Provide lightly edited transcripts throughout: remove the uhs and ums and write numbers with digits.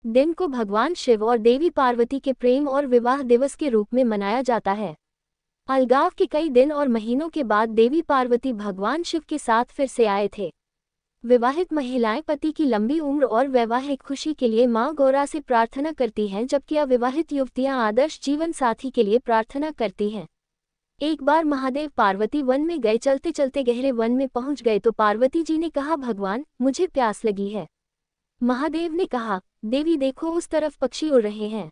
दिन को भगवान शिव और देवी पार्वती के प्रेम और विवाह दिवस के रूप में मनाया जाता है। अलगाव के कई दिन और महीनों के बाद देवी पार्वती भगवान शिव के साथ फिर से आए थे। विवाहित महिलाएं पति की लंबी उम्र और वैवाहिक खुशी के लिए मां गौरा से प्रार्थना करती हैं, जबकि अविवाहित युवतियां आदर्श जीवन साथी के लिए प्रार्थना करती हैं। एक बार महादेव पार्वती वन में गए। चलते चलते गहरे वन में पहुंच गए तो पार्वती जी ने कहा, भगवान मुझे प्यास लगी है। महादेव ने कहा, देवी देखो उस तरफ पक्षी उड़ रहे हैं,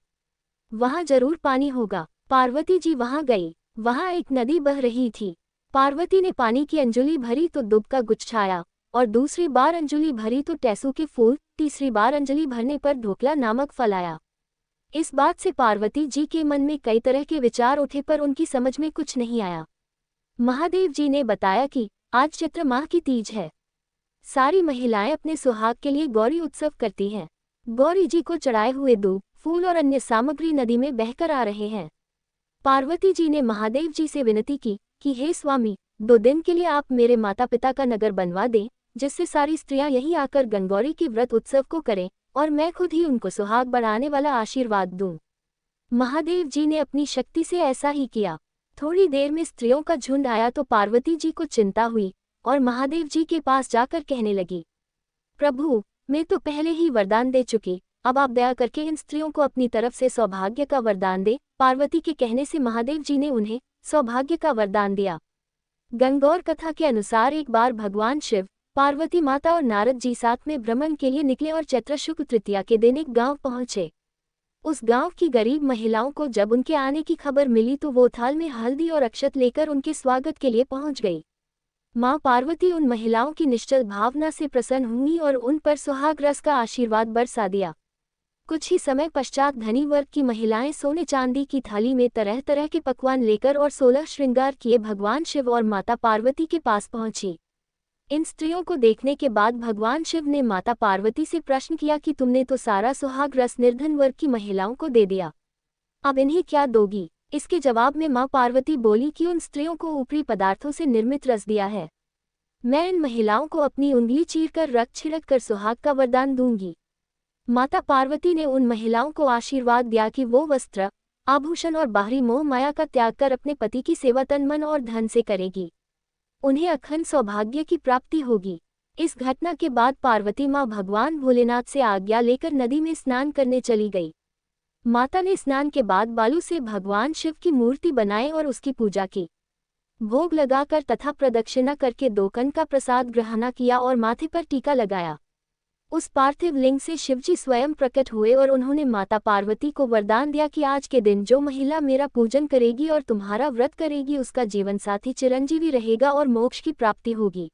वहां जरूर पानी होगा। पार्वती जी वहां गई। वहां एक नदी बह रही थी। पार्वती ने पानी की अंजुली भरी तो दूब का गुच्छा आया, और दूसरी बार अंजुली भरी तो टेसू के फूल, तीसरी बार अंजलि भरने पर ढोकला नामक फल आया। इस बात से पार्वती जी के मन में कई तरह के विचार उठे, पर उनकी समझ में कुछ नहीं आया। महादेव जी ने बताया कि आज चैत्र माह की तीज है। सारी महिलाएं अपने सुहाग के लिए गौरी उत्सव करती हैं। गौरी जी को चढ़ाए हुए दूब, फूल और अन्य सामग्री नदी में बहकर आ रहे हैं। पार्वती जी ने महादेव जी से विनती की कि हे स्वामी, 2 दिन के लिए आप मेरे माता पिता का नगर बनवा दें, जिससे सारी स्त्रियां यहीं आकर गंगौरी के व्रत उत्सव को करें और मैं खुद ही उनको सुहाग बढ़ाने वाला आशीर्वाद दूं। महादेव जी ने अपनी शक्ति से ऐसा ही किया। थोड़ी देर में स्त्रियों का झुंड आया तो पार्वती जी को चिंता हुई और महादेव जी के पास जाकर कहने लगी, प्रभु मैं तो पहले ही वरदान दे चुकी, अब आप दया करके इन स्त्रियों को अपनी तरफ से सौभाग्य का वरदान दे। पार्वती के कहने से महादेव जी ने उन्हें सौभाग्य का वरदान दिया। गंगौर कथा के अनुसार एक बार भगवान शिव, पार्वती माता और नारद जी साथ में भ्रमण के लिए निकले और चैत्र शुक्ल तृतीया के दिन एक गांव पहुंचे। उस गांव की गरीब महिलाओं को जब उनके आने की खबर मिली तो वो थाल में हल्दी और अक्षत लेकर उनके स्वागत के लिए पहुंच गई। मां पार्वती उन महिलाओं की निश्चल भावना से प्रसन्न हुई और उन पर सुहाग रस का आशीर्वाद बरसा दिया। कुछ ही समय पश्चात धनी वर्ग की महिलाएं सोने चांदी की थाली में तरह तरह के पकवान लेकर और 16 श्रृंगार किए भगवान शिव और माता पार्वती के पास पहुंची। इन स्त्रियों को देखने के बाद भगवान शिव ने माता पार्वती से प्रश्न किया कि तुमने तो सारा सुहाग रस निर्धन वर्ग की महिलाओं को दे दिया, अब इन्हें क्या दोगी? इसके जवाब में मां पार्वती बोली कि उन स्त्रियों को ऊपरी पदार्थों से निर्मित रस दिया है। मैं इन महिलाओं को अपनी उंगली चीरकर रक्त छिड़क कर सुहाग का वरदान दूंगी। माता पार्वती ने उन महिलाओं को आशीर्वाद दिया कि वो वस्त्र, आभूषण और बाहरी मोह माया का त्याग कर अपने पति की सेवा तन मन और धन से करेगी। उन्हें अखंड सौभाग्य की प्राप्ति होगी। इस घटना के बाद पार्वती मां भगवान भोलेनाथ से आज्ञा लेकर नदी में स्नान करने चली गई। माता ने स्नान के बाद बालू से भगवान शिव की मूर्ति बनाई और उसकी पूजा की। भोग लगाकर तथा प्रदक्षिणा करके 2 कण का प्रसाद ग्रहण किया और माथे पर टीका लगाया। उस पार्थिव लिंग से शिवजी स्वयं प्रकट हुए और उन्होंने माता पार्वती को वरदान दिया कि आज के दिन जो महिला मेरा पूजन करेगी और तुम्हारा व्रत करेगी उसका जीवन साथी चिरंजीवी रहेगा और मोक्ष की प्राप्ति होगी।